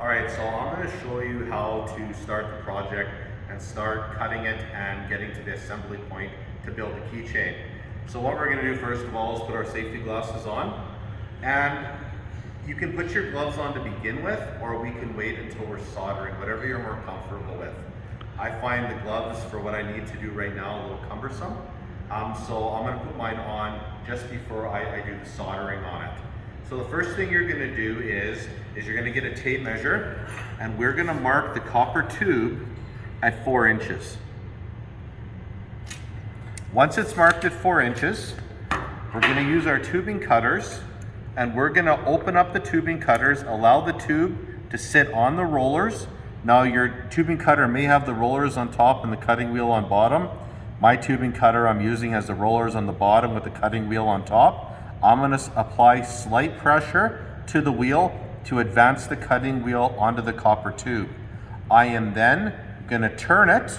Alright, so I'm going to show you how to start the project and start cutting it and getting to the assembly point to build the keychain. So what we're going to do first of all is put our safety glasses on, and you can put your gloves on to begin with, or we can wait until we're soldering, whatever you're more comfortable with. I find the gloves for what I need to do right now a little cumbersome, so I'm going to put mine on just before I do the soldering on it. So the first thing you're going to do is you're going to get a tape measure, and we're going to mark the copper tube at 4 inches. Once it's marked at 4 inches, we're going to use our tubing cutters, and we're going to open up the tubing cutters, allow the tube to sit on the rollers. Now your tubing cutter may have the rollers on top and the cutting wheel on bottom. My tubing cutter I'm using has the rollers on the bottom with the cutting wheel on top. I'm going to apply slight pressure to the wheel to advance the cutting wheel onto the copper tube. I am then going to turn it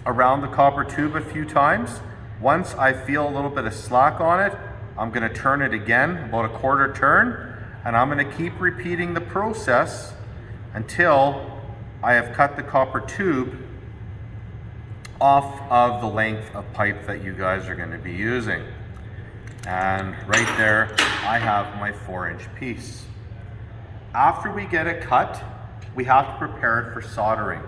around the copper tube a few times. Once I feel a little bit of slack on it, I'm going to turn it again, about a quarter turn, and I'm going to keep repeating the process until I have cut the copper tube off of the length of pipe that you guys are going to be using. And right there, I have my 4-inch piece. After we get it cut, we have to prepare it for soldering.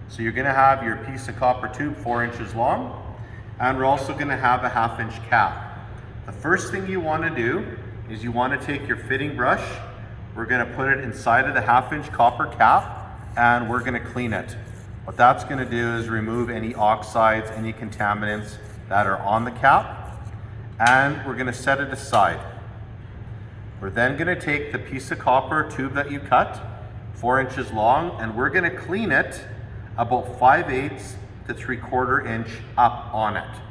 So you're going to have your piece of copper tube 4 inches long, and we're also going to have a 1/2 inch cap. The first thing you want to do is you want to take your fitting brush, we're going to put it inside of the 1/2 inch copper cap, and we're going to clean it. What that's going to do is remove any oxides, any contaminants that are on the cap, and we're going to set it aside. We're then going to take the piece of copper tube that you cut, 4 inches long, and we're going to clean it about 5/8 to 3/4 inch up on it.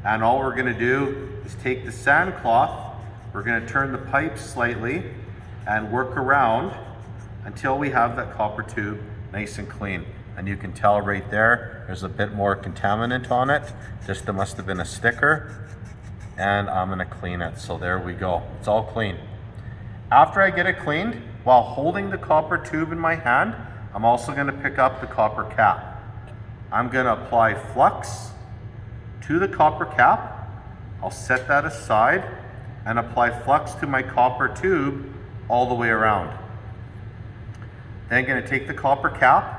And all we're going to do is take the sand cloth, we're going to turn the pipe slightly and work around until we have that copper tube nice and clean. And you can tell right there, there's a bit more contaminant on it. Just there must have been a sticker. And I'm going to clean it. So there we go. It's all clean. After I get it cleaned, while holding the copper tube in my hand, I'm also going to pick up the copper cap. I'm going to apply flux to the copper cap. I'll set that aside and apply flux to my copper tube all the way around. Then I'm going to take the copper cap,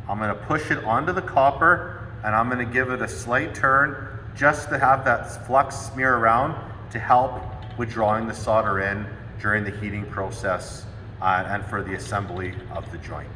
I'm going to push it onto the copper, and I'm going to give it a slight turn just to have that flux smear around to help with drawing the solder in during the heating process and for the assembly of the joint.